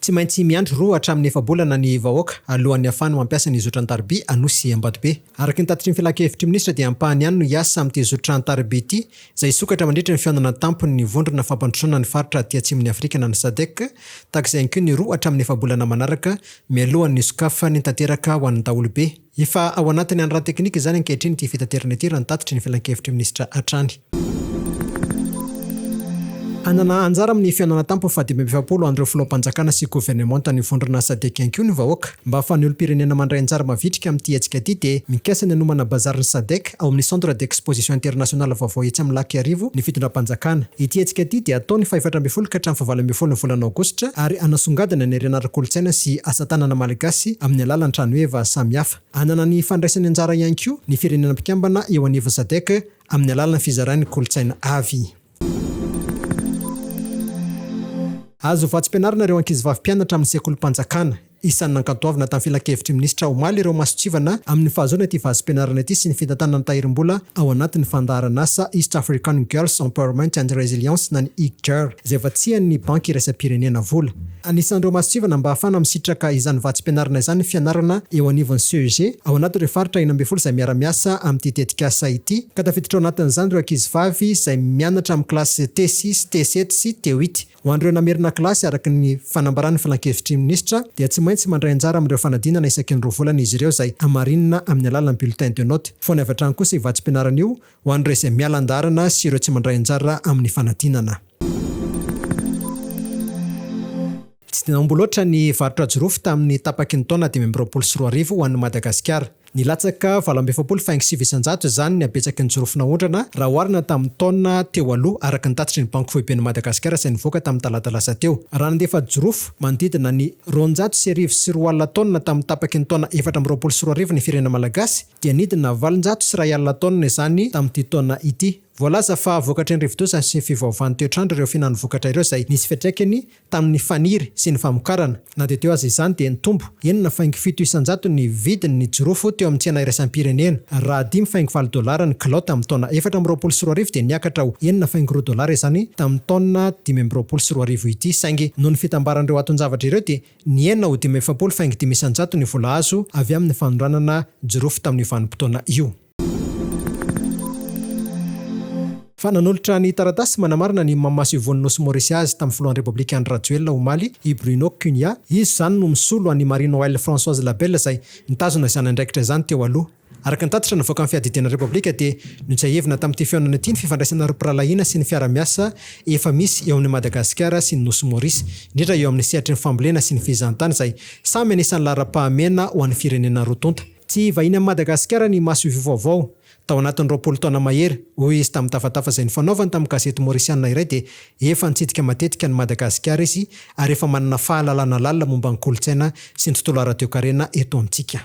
Tsy maintsy miandry roa hatramin'ny efa-bolana ny vahoaka alohan'ny afahany mampiasa ny zotra an-tariby anosy Ambatobe. Araky ny tatitry ny filan-kevitry minisitra dia ampahany ihany no hiasa amin'ity zotra an-tariby ity, izay hisokatra mandritra ny fihaonana an-tampony ny vondrona fampandrosoana ny faritra aty atsimon'ny Afrika na ny SADC, takizay ihany koa ny roa hatramin'ny efa-bolana manaraka mialohan'ny Hisokatra ny tanteraka ho an'ny daholobe. Efa ao anatin'ny raha teknika izany ankehitriny ity fitaterana ity raha ny tatitry ny filan-kevitry minisitra hatrany. Anana anjara amin'ny fihaonana tampo fa 2020 andreo voalohan'ity sy gouvernemanta ny vondrona SADC ihany koa ny vahoaka mba ahafahan'ny olom-pirenena mandray anjara mavitrika amin'ity hetsika ity dia mikasa ny hanomana Bazar ny SADC ao amin'ny centre d'exposition internationale vaovao etsy amin'ny lac Arivo ny fitondram-panjakana. Ity hetsika ity dia ataony 14 ka hatramin'ny 15 ny volana Aogositra ary anasongadina ny renara-kolontsaina sy asa-tanana malagasy amin'ny alalan'ny tranoheva samihafa. Anana ny fandraisany anjara ihany koa ny firenena mpikambana eo anivon'ny SADC amin'ny alalan'ny fizarahan'ny kolontsaina avy. Azo vatsim-pianarana ireo ankizivavy mpianatra amin'ny sekolim-panjakana. Isan'ny nankatoavina tamin'ny filan-kevitry minisitra omaly ireo masotsivana amin'ny fahazoana ity vatsim-pianarana ity sy ny fitantanana tahirim-bola ao anatin'ny fandaharana asa East African Girls Empowerment and Resilience na ny IGER, izay vatsian'ny banky iraisam-pirenena vola. Anisan'ireo masotsivana mba ahafana misitraka izany vatsim-pianarana izany fianarana eo anivon'ny CEG ao anatin'ireo faritra 12 izay miara-miasa amin'ity tetika asa ity. Ka tafiditra ao anatin'izany ireo ankizivavy izay mianatra amin'ny klasy T6, T7 sy T8. Ho an'ireo namerina klasy araky ny fanambarany filan-kevitry minisitra dia tsy maintsy mandray anjara amin'ireo fanadinana isaky ny 2 volana izy ireo izay amarinina amin'ny alalan'ny bulletin de note. Foana avy hatrany kosa vatsim-pianarana io ho an'ireo izay mialan-darana sy ireo tsy mandray anjara amin'ny fanadinana. Tsy naombolatra ny VAROTRA Jirofo tamin'ny tapaky ny taona 2024 ho an'ny Madagasikara. Nilatsaka 27,500 izany ny abetsaky ny jirofo naondrana raha oharina tamin'ny taona teo aloha araky ny tatitry ny banky foiben'ny Madagasikara izay nivoaka tamin'ny talata lasa teo. Raha nandefa jirofo manodidina ny 204 taona tamin'ny tapaky ny taona 2024 ny firenena malagasy dia nidina 800 taona izany tamin'ity taona ity. Voalaza fa vokatra ny rivodoza sy fivaovan'ny toetrandro ireo fihinan'ny vokatra ireo izay nisy fiantraikany tamin'ny faniry sy ny famokarana. Na dia teo aza izany dia nitombo 7,700 ny vidin'ny jirofo teo amin'ny tsena iraisam-pirenena. Raha $5.4 ny kilao tamin'ny taona 2024 dia niakatra ho $9 izany tamin'ny taona 2024 ity, saingy noho ny fitambaran'ireo aton-javatra ireo dia nienina ho 17,500 ny vola azo avy amin'ny fanondranana jirofo tamin'ny vanim-potoana io. Fa nanolotra ny taratasy manamarina ny mamasivon'ny Nosy Maorisy azy tamin'ny filohan'ny Repoblika andry Rajoelina omaly i Bruno Cunniah. Izy izany no misolo an'i Marine Françoise Labelle izay nitazona izany andraikitra izany teo aloha. Araka ny tatitra navoaka amin'ny fiadidiana Repoblika dia nitsaevina tamin'ity fihaonana ity ny fifandraisana arom-piralahiana sy ny fiara-miasa efa misy eo amin'ny Madagasikara sy ny Nosy Maorisy, indrindra eo amin'ny sehatry ny fambolena sy ny fizahantany izay samy anisan'ny lara-pahamena ho an'ny firenena rotonta. Tsy vahiny amin'ny Madagasikara ny maso vaovao. Tao anatin'ny 20 taona mahery, hoy izy tamin'ny tafatafa izay nifanaovany tamin'ny gazety maorisiana iray dia efa nitsidika matetika ny Madagasikara izy ary efa manana fahalalana lalina momba ny kolontsaina sy ny tontolo ara-toe-karena eto amintsika.